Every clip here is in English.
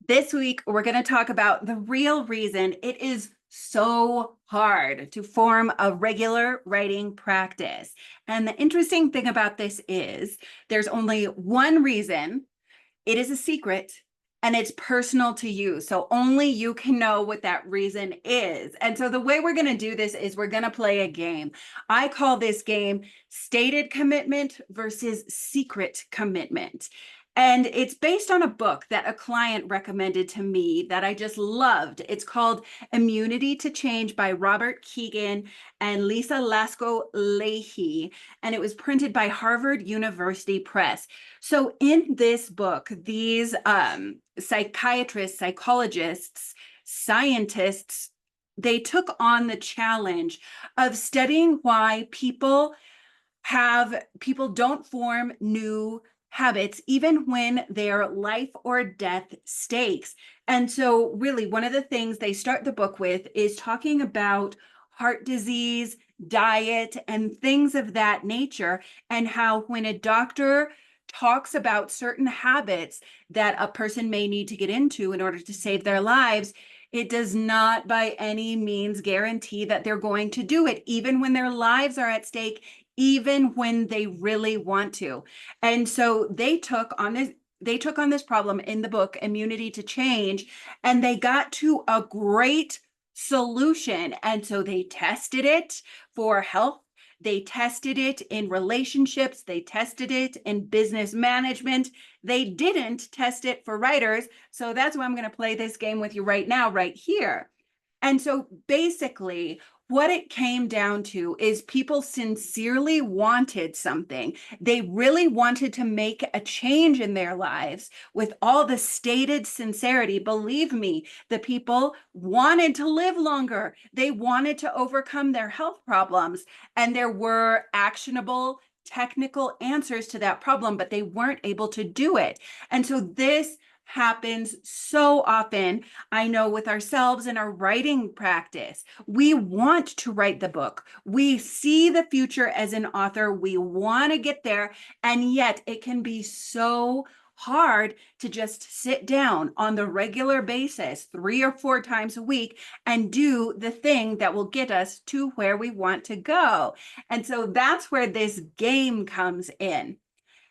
This week, we're going to talk about the real reason it is so hard to form a regular writing practice. And the interesting thing about this is there's only one reason. It is a secret and it's personal to you. So only you can know what that reason is. And so the way we're going to do this is we're going to play a game. I call this game stated commitment versus secret commitment. And it's based on a book that a client recommended to me that I just loved. It's called Immunity to Change by Robert Keegan and Lisa Lasko Leahy. And it was printed by Harvard University Press. So in this book, these psychiatrists, psychologists, scientists, they took on the challenge of studying why people don't form new habits, even when they're life or death stakes. And so really one of the things they start the book with is talking about heart disease, diet, and things of that nature, and how when a doctor talks about certain habits that a person may need to get into in order to save their lives, it does not by any means guarantee that they're going to do it, even when their lives are at stake, even when they really want to. And so they took on this problem in the book, Immunity to Change, and they got to a great solution. And so they tested it for health. They tested it in relationships. They tested it in business management. They didn't test it for writers. So that's why I'm going to play this game with you right now, right here. And so basically, what it came down to is people sincerely wanted something. They really wanted to make a change in their lives with all the stated sincerity. Believe me, the people wanted to live longer. They wanted to overcome their health problems, and there were actionable technical answers to that problem, but they weren't able to do it. And so this happens so often, I know, with ourselves in our writing practice. We want to write the book. We see the future as an author. We want to get there. And yet it can be so hard to just sit down on the regular basis 3 or 4 times a week and do the thing that will get us to where we want to go. And so that's where this game comes in.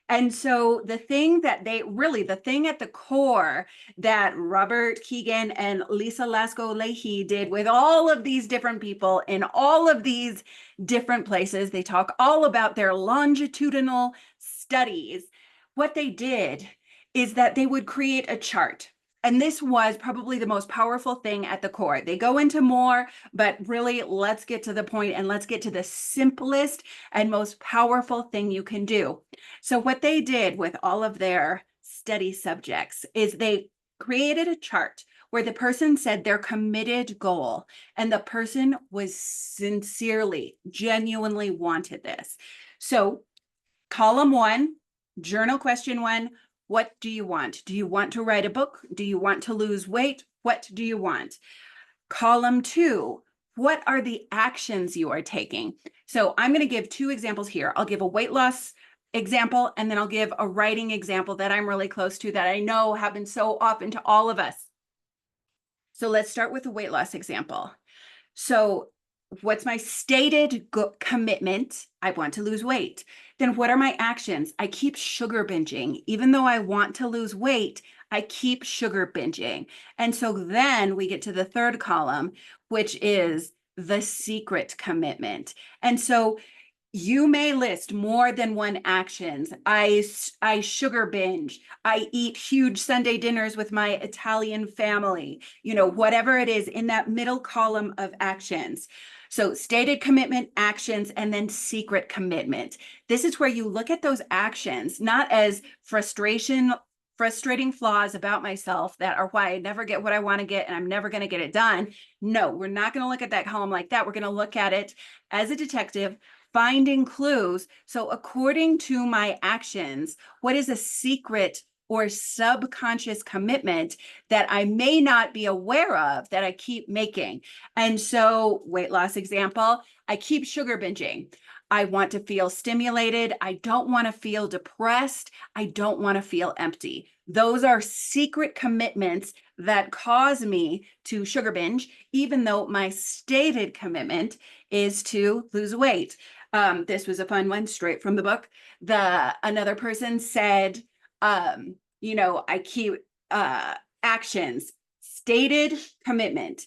And so the thing at the core that Robert Keegan and Lisa Lasko Leahy did with all of these different people in all of these different places, they talk all about their longitudinal studies. What they did is that they would create a chart. And this was probably the most powerful thing at the core. They go into more, but really let's get to the point and let's get to the simplest and most powerful thing you can do. So what they did with all of their study subjects is they created a chart where the person said their committed goal, and the person was sincerely, genuinely wanted this. So column 1, journal question 1, what do you want? Do you want to write a book? Do you want to lose weight? What do you want? Column 2, what are the actions you are taking? So I'm going to give 2 examples here. I'll give a weight loss example, and then I'll give a writing example that I'm really close to that I know happens so often to all of us. So let's start with the weight loss example. So what's my stated commitment? I want to lose weight. Then what are my actions? I keep sugar binging. Even though I want to lose weight, I keep sugar binging. And so then we get to the 3rd column, which is the secret commitment. And so you may list more than one actions. I sugar binge. I eat huge Sunday dinners with my Italian family. Whatever it is in that middle column of actions. So stated commitment, actions, and then secret commitment. This is where you look at those actions, not as frustrating flaws about myself that are why I never get what I want to get and I'm never going to get it done. No, we're not going to look at that column like that. We're going to look at it as a detective, finding clues. So according to my actions, what is a secret or subconscious commitment that I may not be aware of that I keep making? And so weight loss example, I keep sugar binging. I want to feel stimulated. I don't want to feel depressed. I don't want to feel empty. Those are secret commitments that cause me to sugar binge, even though my stated commitment is to lose weight. This was a fun one straight from the book. Another person said, I keep actions, stated commitment,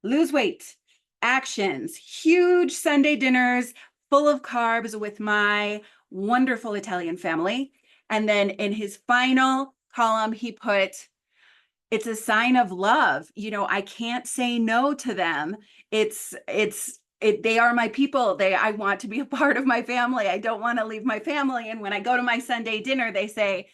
lose weight, actions, huge Sunday dinners full of carbs with my wonderful Italian family. And then in his final column, he put, it's a sign of love. I can't say no to them. They are my people. I want to be a part of my family. I don't want to leave my family. And when I go to my Sunday dinner, they say,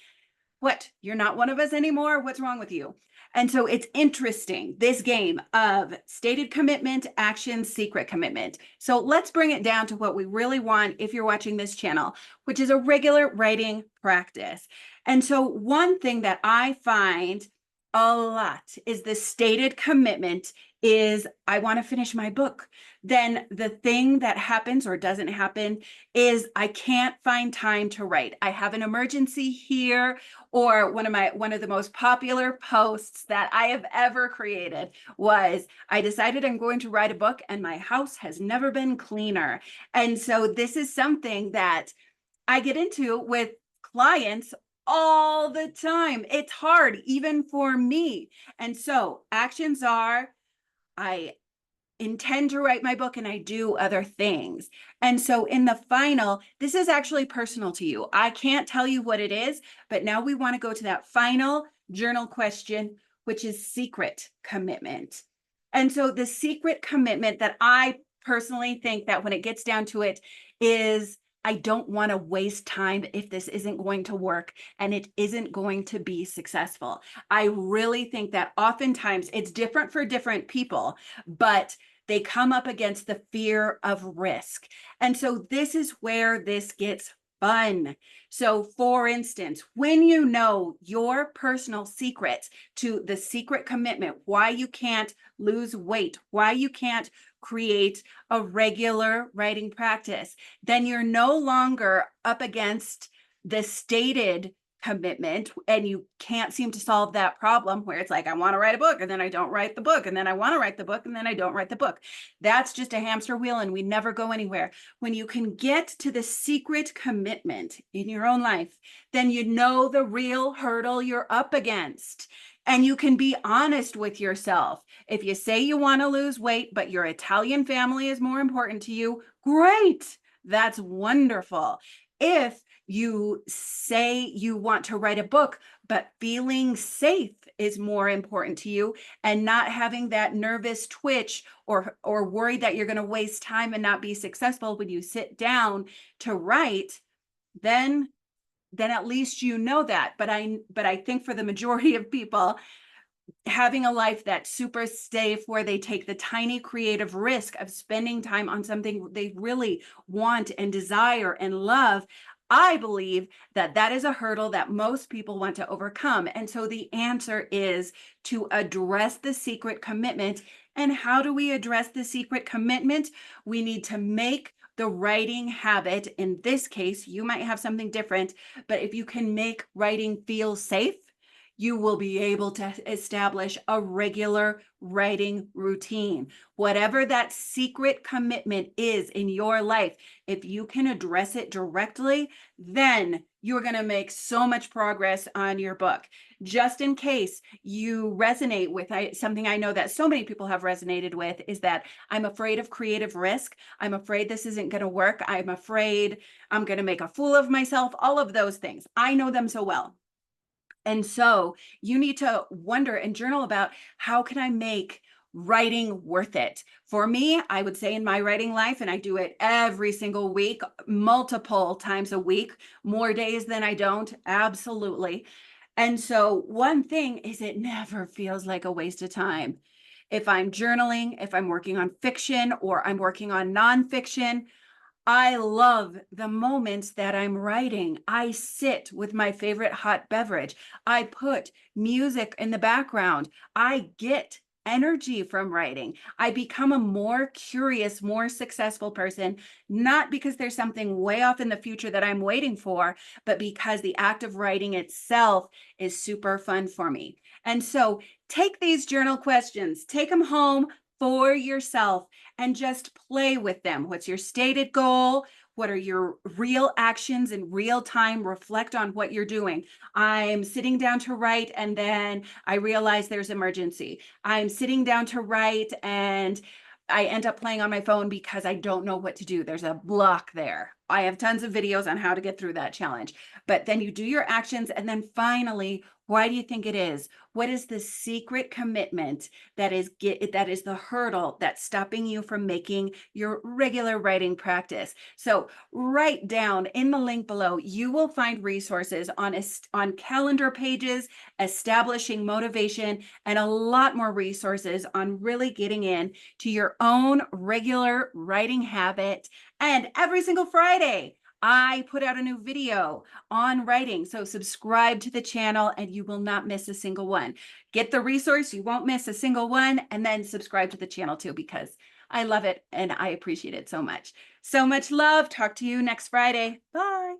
what? You're not one of us anymore? What's wrong with you? And so it's interesting, this game of stated commitment, action, secret commitment. So let's bring it down to what we really want if you're watching this channel, which is a regular writing practice. And so one thing that I find a lot is the stated commitment is I want to finish my book. Then the thing that happens or doesn't happen is I can't find time to write. I have an emergency here, or one of the most popular posts that I have ever created was, I decided I'm going to write a book and my house has never been cleaner. And so this is something that I get into with clients all the time. It's hard, even for me. And so actions are, I intend to write my book and I do other things. And so in the final, this is actually personal to you. I can't tell you what it is, but now we want to go to that final journal question, which is secret commitment. And so the secret commitment that I personally think that when it gets down to it is, I don't want to waste time if this isn't going to work and it isn't going to be successful. I really think that oftentimes it's different for different people, but they come up against the fear of risk. And so this is where this gets fun. So for instance, when you know your personal secrets to the secret commitment, why you can't lose weight, why you can't create a regular writing practice, then you're no longer up against the stated commitment and you can't seem to solve that problem where it's like, I want to write a book and then I don't write the book, and then I want to write the book and then I don't write the book. That's just a hamster wheel and we never go anywhere. When you can get to the secret commitment in your own life, then you know the real hurdle you're up against. And you can be honest with yourself. If you say you want to lose weight, but your Italian family is more important to you, great. That's wonderful. If you say you want to write a book, but feeling safe is more important to you and not having that nervous twitch or worry that you're going to waste time and not be successful when you sit down to write, then at least you know that. But I think for the majority of people, having a life that's super safe where they take the tiny creative risk of spending time on something they really want and desire and love, I believe that is a hurdle that most people want to overcome. And so the answer is to address the secret commitment. And how do we address the secret commitment? We need to make the writing habit. In this case, you might have something different, but if you can make writing feel safe, you will be able to establish a regular writing routine. Whatever that secret commitment is in your life, if you can address it directly, then you're going to make so much progress on your book. Just in case you resonate with something I know that so many people have resonated with is that I'm afraid of creative risk. I'm afraid this isn't going to work. I'm afraid I'm going to make a fool of myself. All of those things. I know them so well. And so you need to wonder and journal about, how can I make writing worth it? For me, I would say in my writing life, and I do it every single week, multiple times a week, more days than I don't, absolutely. And so one thing is, it never feels like a waste of time. If I'm journaling, if I'm working on fiction or I'm working on nonfiction, I love the moments that I'm writing. I sit with my favorite hot beverage. I put music in the background. I get energy from writing. I become a more curious, more successful person, not because there's something way off in the future that I'm waiting for, but because the act of writing itself is super fun for me. And so take these journal questions, take them home for yourself and just play with them. What's your stated goal? What are your real actions in real time? Reflect on what you're doing. I'm sitting down to write and then I realize there's emergency. I'm sitting down to write and I end up playing on my phone because I don't know what to do. There's a block there. I have tons of videos on how to get through that challenge. But then you do your actions. And then finally, why do you think it is? What is the secret commitment that is the hurdle that's stopping you from making your regular writing practice? So write down in the link below, you will find resources on calendar pages, establishing motivation, and a lot more resources on really getting in to your own regular writing habit. And every single Friday, I put out a new video on writing. So subscribe to the channel and you will not miss a single one. Get the resource, you won't miss a single one, and then subscribe to the channel too, because I love it and I appreciate it so much. So much love. Talk to you next Friday. Bye.